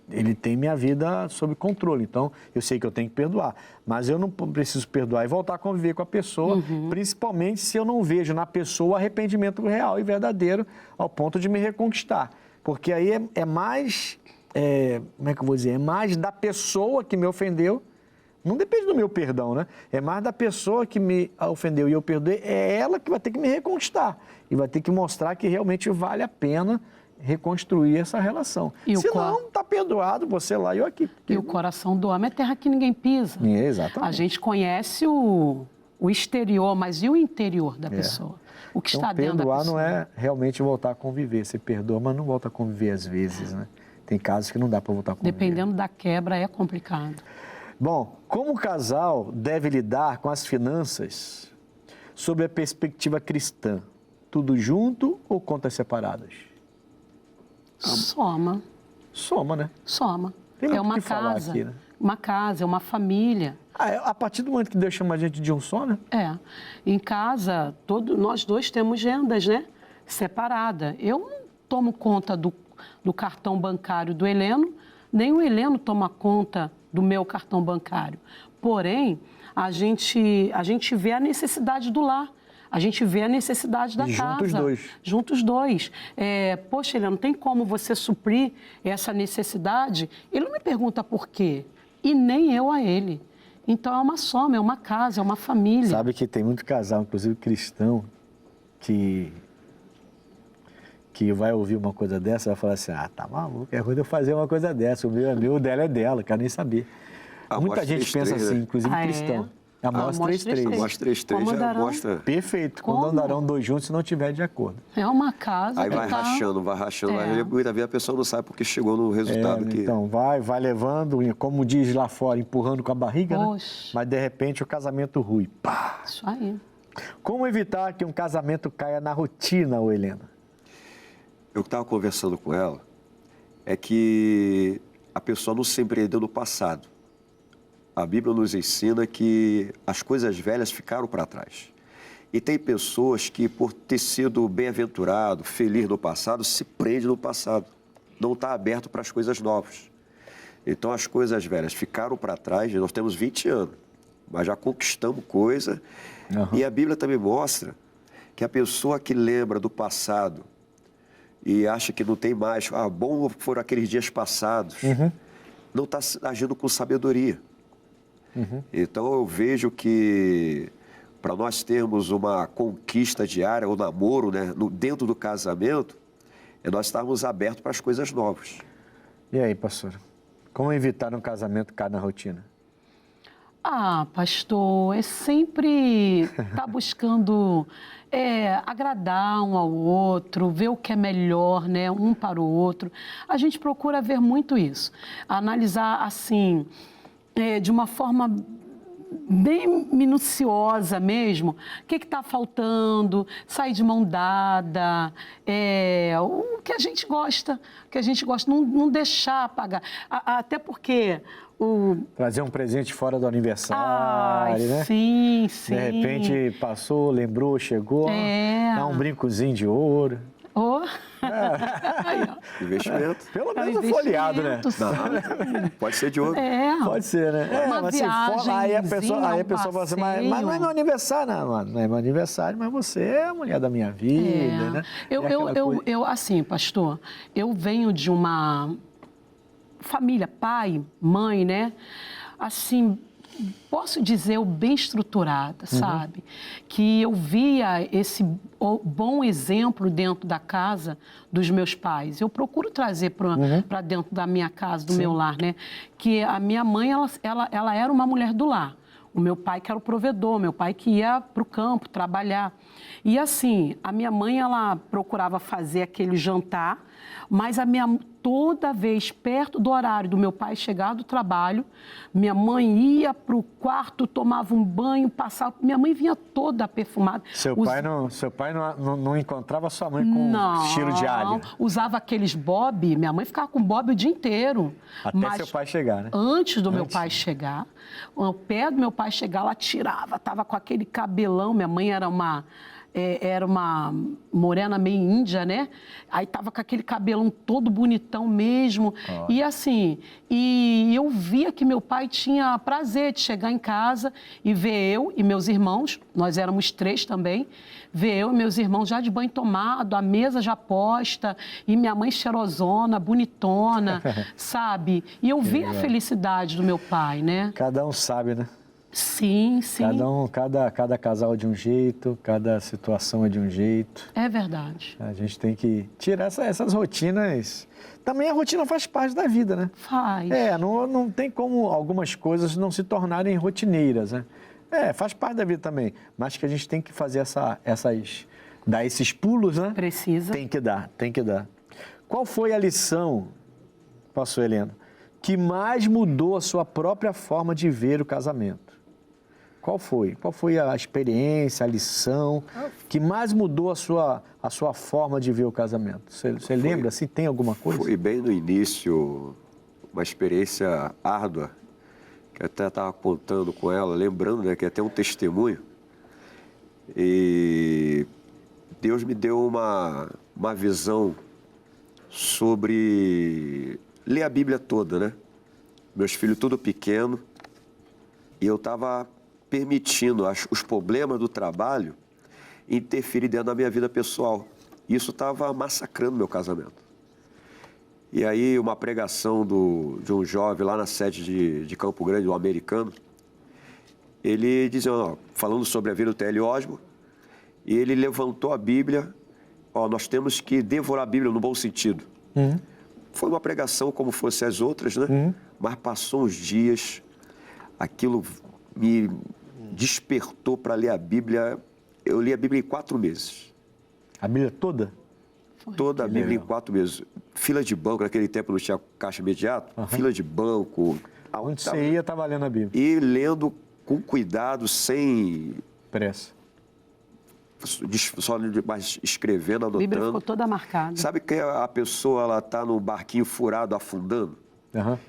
ele tem minha vida sob controle, então eu sei que eu tenho que perdoar, mas eu não preciso perdoar e voltar a conviver com a pessoa, principalmente se eu não vejo na pessoa o arrependimento real e verdadeiro ao ponto de me reconquistar, porque aí é mais, como é que eu vou dizer, é mais da pessoa que me ofendeu, não depende do meu perdão, né? É mais da pessoa que me ofendeu e eu perdoei, é ela que vai ter que me reconquistar e vai ter que mostrar que realmente vale a pena reconstruir essa relação. Se não, está perdoado, você lá e eu aqui. E o coração do homem é terra que ninguém pisa. Exatamente. A gente conhece o exterior, mas e o interior da pessoa? O que está dentro da pessoa. Perdoar não é realmente voltar a conviver. Você perdoa, mas não volta a conviver às vezes, né? Tem casos que não dá para voltar a conviver. Dependendo da quebra, é complicado. Bom, como o casal deve lidar com as finanças sob a perspectiva cristã? Tudo junto ou contas separadas? Soma. Soma, né? Soma. É uma casa. Aqui, né? Uma casa, é uma família. A partir do momento que Deus chama a gente de um só, né? Em casa, nós dois temos rendas, né? Separada. Eu não tomo conta do cartão bancário do Heleno, nem o Heleno toma conta do meu cartão bancário. Porém, a gente vê a necessidade do lar. A gente vê a necessidade da casa. Juntos os dois. Poxa, Helena, não tem como você suprir essa necessidade? Ele não me pergunta por quê, e nem eu a ele. Então, é uma soma, é uma casa, é uma família. Sabe que tem muito casal, inclusive cristão, que vai ouvir uma coisa dessa e vai falar assim, tá maluco, é ruim eu fazer uma coisa dessa, o meu é meu, o dela é dela, quero nem saber. Muita gente pensa assim, inclusive cristão. Amós 3:3. Amós 3:3 já mostra... Perfeito. Quando andarão dois juntos se não tiver de acordo. É uma casa. Aí vai rachando. Muitas vezes a pessoa não sabe porque chegou no resultado que... Então, vai levando, como diz lá fora, empurrando com a barriga, né? Mas de repente o casamento rui. Pá! Isso aí. Como evitar que um casamento caia na rotina, Helena? Eu estava conversando com ela, é que a pessoa não se empreendeu no passado. A Bíblia nos ensina que as coisas velhas ficaram para trás. E tem pessoas que, por ter sido bem-aventurado, feliz no passado, se prende no passado. Não está aberto para as coisas novas. Então, as coisas velhas ficaram para trás. Nós temos 20 anos, mas já conquistamos coisa. E a Bíblia também mostra que a pessoa que lembra do passado e acha que não tem mais, bom foram aqueles dias passados, não está agindo com sabedoria. Então, eu vejo que para nós termos uma conquista diária, ou namoro, né, dentro do casamento, nós estarmos abertos para as coisas novas. E aí, pastor? Como evitar um casamento cair na rotina? Ah, pastor, é sempre estar buscando agradar um ao outro, ver o que é melhor, né, um para o outro. A gente procura ver muito isso, analisar assim, de uma forma bem minuciosa mesmo, o que está faltando, sair de mão dada, o que a gente gosta, não deixar apagar. Até porque trazer um presente fora do aniversário, né? Sim, sim. De repente passou, lembrou, chegou, dá um brincozinho de ouro. Investimento. Pelo menos um folheado, né? Não, pode ser de ouro. Pode ser, né? Uma mas se for, aí a pessoa fala assim, mas não é meu aniversário, não é meu aniversário, mas você é a mulher da minha vida, né? Eu, assim, pastor, eu venho de uma família, pai, mãe, né? Assim, posso dizer, bem estruturada, sabe? Que eu via esse bom exemplo dentro da casa dos meus pais. Eu procuro trazer para dentro da minha casa, do meu lar, né? Que a minha mãe, ela era uma mulher do lar. O meu pai que era o provedor, meu pai que ia para o campo trabalhar. E assim, a minha mãe, ela procurava fazer aquele jantar, mas toda vez perto do horário do meu pai chegar do trabalho, minha mãe ia para o quarto, tomava um banho, passava... Minha mãe vinha toda perfumada. Seu pai não encontrava sua mãe com cheiro de alho? Não, usava aqueles bob, minha mãe ficava com bob o dia inteiro. Até seu pai chegar, né? Antes do meu pai chegar, ao pé do meu pai chegar, ela tirava, estava com aquele cabelão, minha mãe era uma morena meio índia, né? Aí tava com aquele cabelão todo bonitão mesmo. E assim, eu via que meu pai tinha prazer de chegar em casa e ver eu e meus irmãos, nós éramos 3 também, ver eu e meus irmãos já de banho tomado, a mesa já posta, e minha mãe cheirosona, bonitona, sabe? E eu via a felicidade do meu pai, né? Cada um sabe, né? Sim. Cada casal é de um jeito, cada situação é de um jeito. É verdade. A gente tem que tirar essas rotinas. Também a rotina faz parte da vida, né? Faz. Não tem como algumas coisas não se tornarem rotineiras, né? Faz parte da vida também. Mas que a gente tem que fazer dar esses pulos, né? Precisa. Tem que dar. Qual foi a lição, pastor Helena, que mais mudou a sua própria forma de ver o casamento? Qual foi? Qual foi a experiência, a lição que mais mudou a sua forma de ver o casamento? Você lembra, se tem alguma coisa? Foi bem no início, uma experiência árdua, que eu até estava contando com ela, lembrando, né, que é até um testemunho. E Deus me deu uma visão sobre ler a Bíblia toda, né? Meus filhos tudo pequeno, e eu estava permitindo os problemas do trabalho interferir dentro da minha vida pessoal. Isso estava massacrando meu casamento. E aí uma pregação de um jovem lá na sede de Campo Grande, um americano, ele dizia, falando sobre a vida do T.L. Osborne, e ele levantou a Bíblia, nós temos que devorar a Bíblia no bom sentido. Foi uma pregação como fosse as outras, né? Mas passou uns dias, aquilo me despertou para ler a Bíblia. Eu li a Bíblia em 4 meses. A Bíblia toda? Toda a Bíblia em 4 meses. Fila de banco, naquele tempo não tinha caixa imediato, fila de banco. Aonde você ia, estava lendo a Bíblia. E lendo com cuidado, sem pressa. Só mais escrevendo, anotando. A Bíblia ficou toda marcada. Sabe que a pessoa está num barquinho furado, afundando?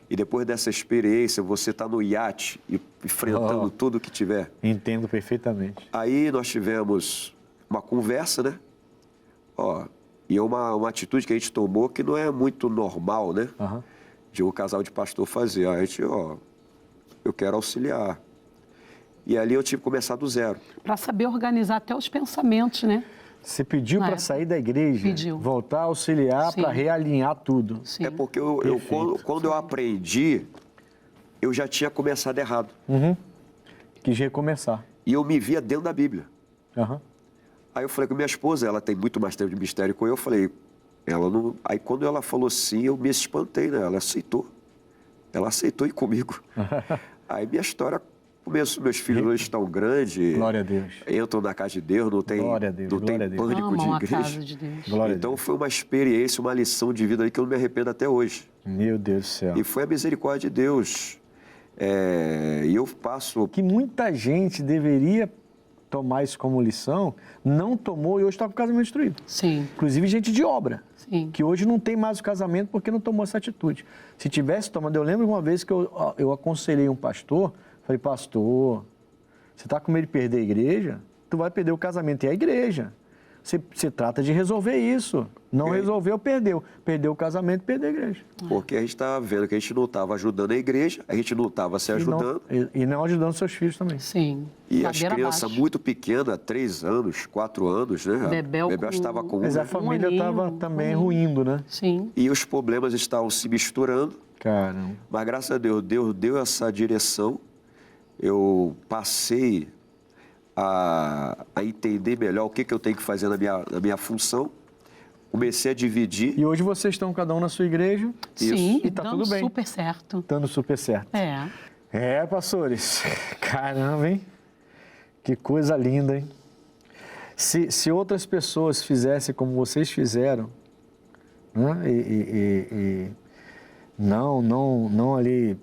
E depois dessa experiência, você está no iate, enfrentando tudo que tiver. Entendo perfeitamente. Aí nós tivemos uma conversa, né? E uma atitude que a gente tomou que não é muito normal, né? De um casal de pastor fazer. A gente, eu quero auxiliar. E ali eu tive que começar do zero. Para saber organizar até os pensamentos, né? Você pediu para sair da igreja, voltar a auxiliar para realinhar tudo. Sim. É porque quando eu aprendi, eu já tinha começado errado. Quis recomeçar. E eu me via dentro da Bíblia. Aí eu falei com minha esposa, ela tem muito mais tempo de mistério que eu falei, ela não... Aí quando ela falou sim, eu me espantei, né? Ela aceitou. Ela aceitou ir comigo. Aí minha história Meus filhos hoje estão grandes. Glória a Deus. Entram na casa de Deus, não tem, Glória a Deus, não tem glória a Deus. pânico Amam de a casa igreja. de Deus. Glória a Então Deus. foi uma experiência, uma lição de vida aí que eu não me arrependo até hoje. Meu Deus do céu. E foi a misericórdia de Deus. E eu passo... Que muita gente deveria tomar isso como lição, não tomou e hoje está com o casamento destruído. Sim, Inclusive gente de obra, sim. que hoje não tem mais o casamento porque não tomou essa atitude. Se tivesse tomado, eu lembro uma vez que eu aconselhei um pastor, falei, pastor, você está com medo de perder a igreja? Tu vai perder o casamento e a igreja. Você trata de resolver isso. Não resolveu, perdeu. Perdeu o casamento, perdeu a igreja. Porque a gente estava vendo que a gente não estava ajudando a igreja, a gente não estava se ajudando. E não ajudando seus filhos também. Sim. E as Ladeira crianças abaixo. muito pequenas, 3 anos, 4 anos, né? Bebel Bebel estava com Mas a um. família aninho, estava também ruindo, né? Sim. E os problemas estavam se misturando. Caramba. Mas graças a Deus, Deus deu essa direção. Eu passei a entender melhor o que eu tenho que fazer na minha função. Comecei a dividir. E hoje vocês estão cada um na sua igreja. Sim, E tá dando tudo bem. super certo. Dando super certo. É. Pastores. Caramba, hein? Que coisa linda, hein? Se outras pessoas fizessem como vocês fizeram, né? Não ali...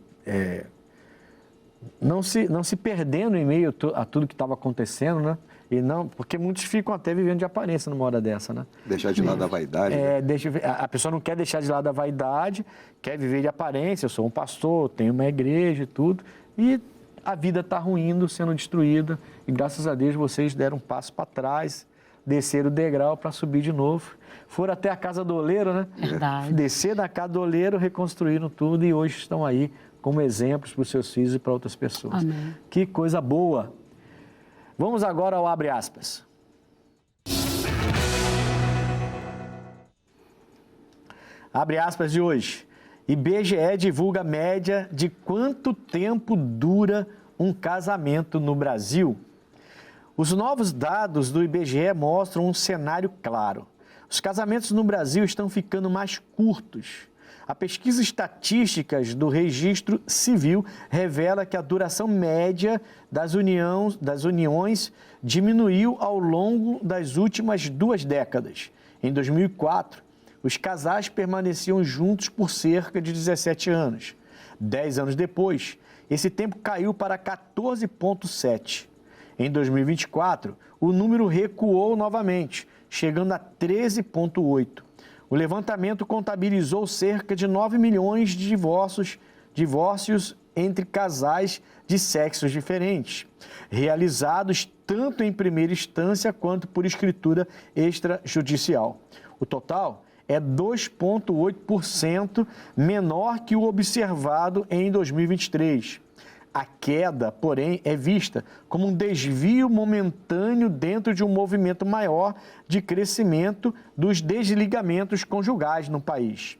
Não se perdendo em meio a tudo que estava acontecendo, né? E não, porque muitos ficam até vivendo de aparência numa hora dessa, né? Deixar de lado a vaidade. Né? A pessoa não quer deixar de lado a vaidade, quer viver de aparência. Eu sou um pastor, tenho uma igreja e tudo. E a vida está ruindo, sendo destruída. E graças a Deus vocês deram um passo para trás, desceram o degrau para subir de novo. Foram até a casa do oleiro, né? Verdade. Descer da casa do oleiro, reconstruíram tudo e hoje estão aí como exemplos para os seus filhos e para outras pessoas. Amém. Que coisa boa! Vamos agora ao abre aspas. Abre aspas de hoje. IBGE divulga média de quanto tempo dura um casamento no Brasil. Os novos dados do IBGE mostram um cenário claro. Os casamentos no Brasil estão ficando mais curtos. A pesquisa estatísticas do Registro Civil revela que a duração média das uniões diminuiu ao longo das últimas 2 décadas. Em 2004, os casais permaneciam juntos por cerca de 17 anos. 10 anos depois, esse tempo caiu para 14,7. Em 2024, o número recuou novamente, chegando a 13,8. O levantamento contabilizou cerca de 9 milhões de divórcios entre casais de sexos diferentes, realizados tanto em primeira instância quanto por escritura extrajudicial. O total é 2,8% menor que o observado em 2023. A queda, porém, é vista como um desvio momentâneo dentro de um movimento maior de crescimento dos desligamentos conjugais no país.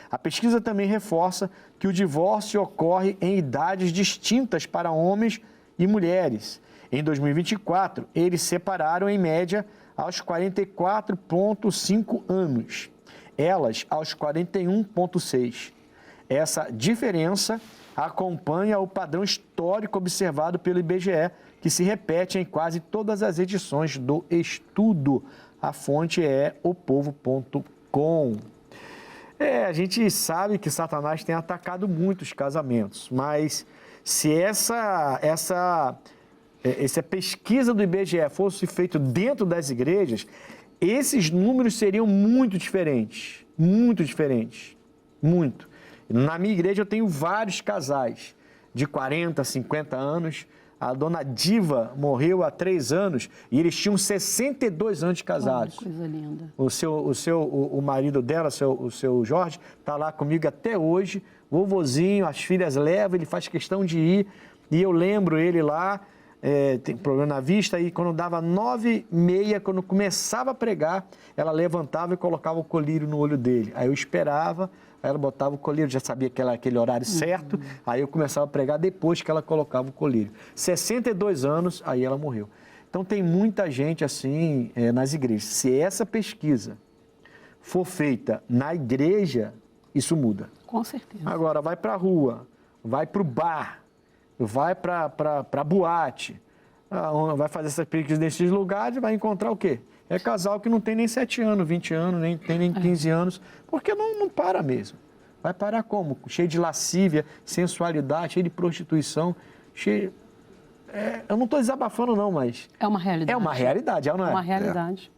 A pesquisa também reforça que o divórcio ocorre em idades distintas para homens e mulheres. Em 2024, eles separaram em média aos 44,5 anos, elas aos 41,6. Essa diferença acompanha o padrão histórico observado pelo IBGE, que se repete em quase todas as edições do estudo. A fonte é opovo.com. A gente sabe que Satanás tem atacado muitos casamentos, mas se essa pesquisa do IBGE fosse feita dentro das igrejas, esses números seriam muito diferentes, muito. Na minha igreja eu tenho vários casais de 40, 50 anos. A dona Diva morreu há 3 anos e eles tinham 62 anos de casados. Oh, coisa linda. O marido dela, o seu Jorge, está lá comigo até hoje. Vovozinho, as filhas levam, ele faz questão de ir. E eu lembro ele lá, tem problema na vista, e quando dava 9h30, quando começava a pregar, ela levantava e colocava o colírio no olho dele. Aí eu esperava. Aí ela botava o colírio, já sabia que era aquele horário certo, aí eu começava a pregar depois que ela colocava o colírio. 62 anos, aí ela morreu. Então tem muita gente assim nas igrejas. Se essa pesquisa for feita na igreja, isso muda. Com certeza. Agora, vai para a rua, vai para o bar, vai para boate, vai fazer essas piques nesses lugares, vai encontrar o quê? É casal que não tem nem 7 anos, 20 anos, nem tem nem 15 anos, porque não para mesmo. Vai parar como? Cheio de lascívia, sensualidade, cheio de prostituição, cheio... eu não estou desabafando não, mas... É uma realidade. É uma realidade, não é? É uma realidade.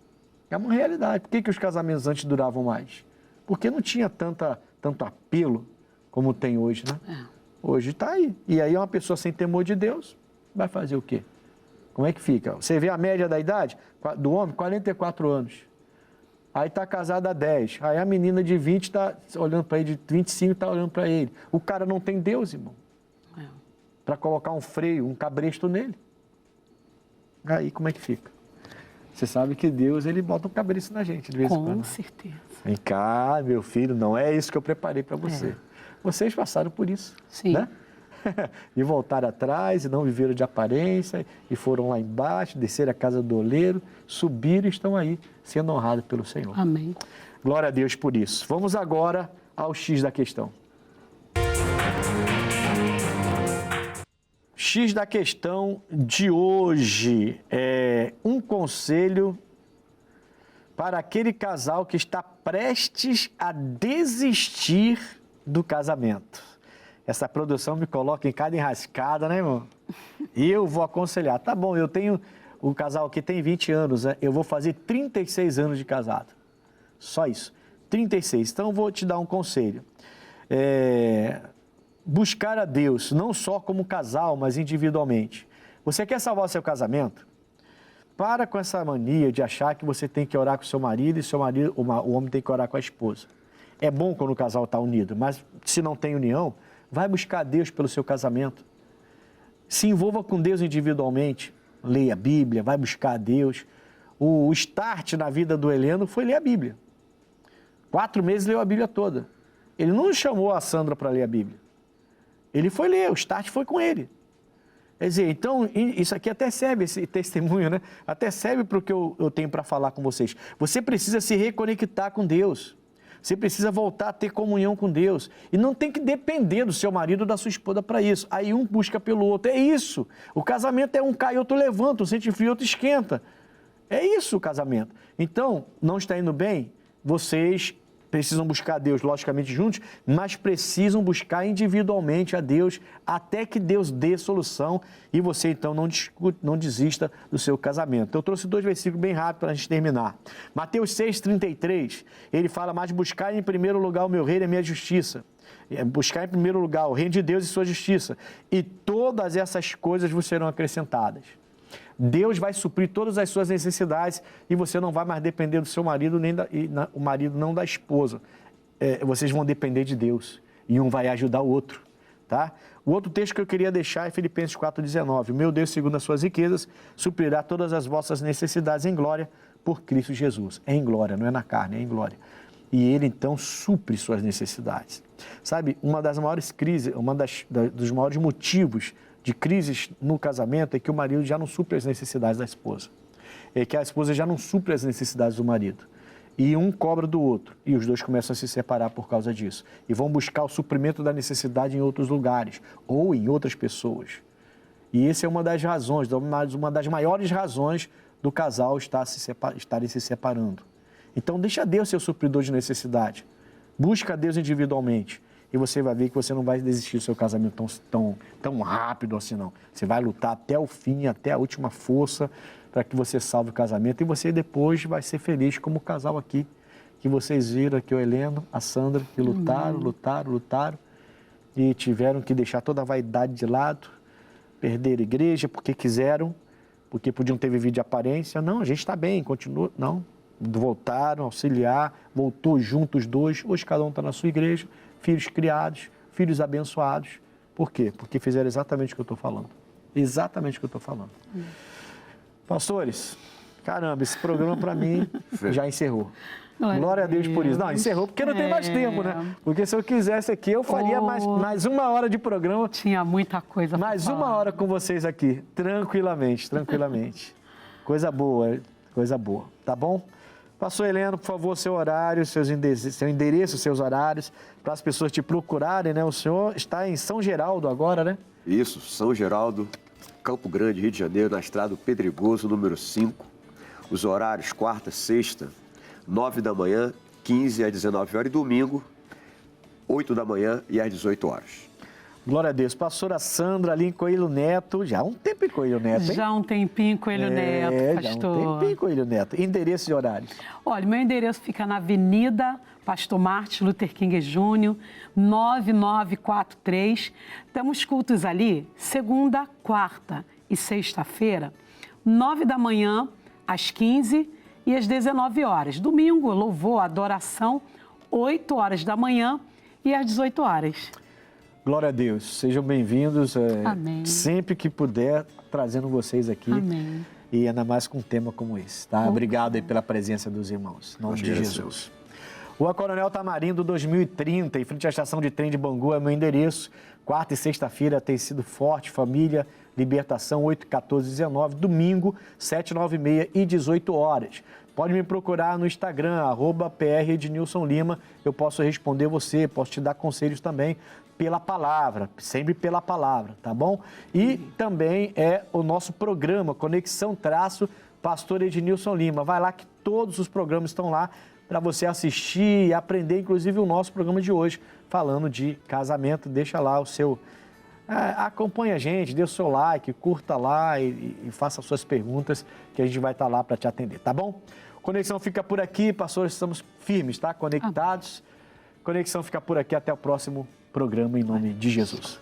É uma realidade. Por que os casamentos antes duravam mais? Porque não tinha tanto apelo como tem hoje, né? Hoje está aí. E aí uma pessoa sem temor de Deus vai fazer o quê? Como é que fica? Você vê a média da idade do homem, 44 anos. Aí está casado há 10. Aí a menina de 20 está olhando para ele, de 25 está olhando para ele. O cara não tem Deus, irmão. Para colocar um freio, um cabresto nele. Aí como é que fica? Você sabe que Deus, ele bota um cabresto na gente de vez em quando. Com certeza. Vem cá, meu filho, não é isso que eu preparei para você. Vocês passaram por isso. Sim. Né? E voltaram atrás, e não viveram de aparência, e foram lá embaixo, desceram a casa do oleiro, subiram e estão aí, sendo honrados pelo Senhor. Amém. Glória a Deus por isso. Vamos agora ao X da questão. X da questão de hoje é um conselho para aquele casal que está prestes a desistir do casamento. Essa produção me coloca em cada enrascada, né, irmão? E eu vou aconselhar. Tá bom, eu tenho... O casal aqui tem 20 anos, né? Eu vou fazer 36 anos de casado. Só isso. 36. Então, eu vou te dar um conselho. Buscar a Deus, não só como casal, mas individualmente. Você quer salvar o seu casamento? Para com essa mania de achar que você tem que orar com o seu marido e o homem tem que orar com a esposa. É bom quando o casal está unido, mas se não tem união, vai buscar a Deus pelo seu casamento. Se envolva com Deus individualmente. Leia a Bíblia, vai buscar a Deus. O start na vida do Heleno foi ler a Bíblia. 4 meses leu a Bíblia toda. Ele não chamou a Sandra para ler a Bíblia. Ele foi ler, o start foi com ele. Quer dizer, então, isso aqui até serve, esse testemunho, né? Até serve para o que eu tenho para falar com vocês. Você precisa se reconectar com Deus. Você precisa voltar a ter comunhão com Deus. E não tem que depender do seu marido ou da sua esposa para isso. Aí um busca pelo outro. É isso. O casamento é um cai, outro levanta, um sente frio, outro esquenta. É isso o casamento. Então, não está indo bem? Vocês precisam buscar a Deus, logicamente, juntos, mas precisam buscar individualmente a Deus até que Deus dê solução e você, então, não desista do seu casamento. Então, eu trouxe 2 versículos bem rápidos para a gente terminar. Mateus 6,33, ele fala, mas buscar em primeiro lugar o meu reino e a minha justiça. Buscar em primeiro lugar o reino de Deus e sua justiça. E todas essas coisas vos serão acrescentadas. Deus vai suprir todas as suas necessidades e você não vai mais depender do seu marido, o marido não da esposa. Vocês vão depender de Deus e um vai ajudar o outro, tá? O outro texto que eu queria deixar é Filipenses 4,19. Meu Deus, segundo as suas riquezas, suprirá todas as vossas necessidades em glória por Cristo Jesus. É em glória, não é na carne, é em glória. E Ele, então, supre suas necessidades. Sabe, uma das maiores crises, dos maiores motivos de crises no casamento é que o marido já não supre as necessidades da esposa. É que a esposa já não supre as necessidades do marido. E um cobra do outro. E os dois começam a se separar por causa disso. E vão buscar o suprimento da necessidade em outros lugares ou em outras pessoas. E essa é uma das razões, uma das maiores razões do casal estarem se separando. Então, deixa Deus ser o supridor de necessidade. Busca Deus individualmente. E você vai ver que você não vai desistir do seu casamento tão rápido assim, não. Você vai lutar até o fim, até a última força, para que você salve o casamento. E você depois vai ser feliz como o casal aqui, que vocês viram aqui, o Heleno, a Sandra, que lutaram, e tiveram que deixar toda a vaidade de lado, perder a igreja porque quiseram, porque podiam ter vivido de aparência. Não, a gente está bem, continua. Não, voltaram, auxiliar, voltou junto os dois. Hoje cada um está na sua igreja. Filhos criados, filhos abençoados. Por quê? Porque fizeram exatamente o que eu estou falando. Exatamente o que eu estou falando. Pastores, caramba, esse programa para mim já encerrou. Glória a Deus por isso. Não, encerrou porque não tem mais tempo, né? Porque se eu quisesse aqui, eu faria mais 1 hora de programa. Tinha muita coisa para falar. Mais 1 hora com vocês aqui, tranquilamente. Coisa boa, tá bom? Pastor Heleno, por favor, seu horário, seu endereço, seus horários, para as pessoas te procurarem, né? O senhor está em São Geraldo agora, né? Isso, São Geraldo, Campo Grande, Rio de Janeiro, na estrada Pedregoso, número 5. Os horários, quarta, sexta, 9 da manhã, 15 às 19 horas, e domingo, 8 da manhã e às 18 horas. Glória a Deus. Pastora Sandra, ali em Coelho Neto, já há um tempo em Coelho Neto, hein? Já há um tempinho Coelho Neto, pastor. Já há um tempinho Coelho Neto. Endereço e horários? Olha, meu endereço fica na Avenida Pastor Martin Luther King Jr., 9943. Temos cultos ali, segunda, quarta e sexta-feira, 9 da manhã, às 15 e às 19 horas. Domingo, louvor, adoração, 8 horas da manhã e às 18 horas. Glória a Deus. Sejam bem-vindos. Amém. Sempre que puder, trazendo vocês aqui. Amém. E ainda mais com um tema como esse, tá? Obrigado aí pela presença dos irmãos. Em nome de Jesus. Rua Coronel Tamarindo, 2030, em frente à estação de trem de Bangu, é meu endereço. Quarta e sexta-feira tem sido forte, família, libertação, 8, 14, 19. Domingo, 7, 9 e meia e 18 horas. Pode me procurar no Instagram, @PREdnilson Lima. Eu posso responder você, posso te dar conselhos também pela palavra, sempre pela palavra, tá bom? E também é o nosso programa, Conexão Pastor Ednilson Lima. Vai lá que todos os programas estão lá para você assistir e aprender, inclusive o nosso programa de hoje, falando de casamento. Deixa lá o seu... acompanhe a gente, dê o seu like, curta lá e faça suas perguntas, que a gente vai estar lá para te atender, tá bom? Conexão fica por aqui, pastores, estamos firmes, tá? Conectados. Conexão fica por aqui, até o próximo programa, em nome de Jesus.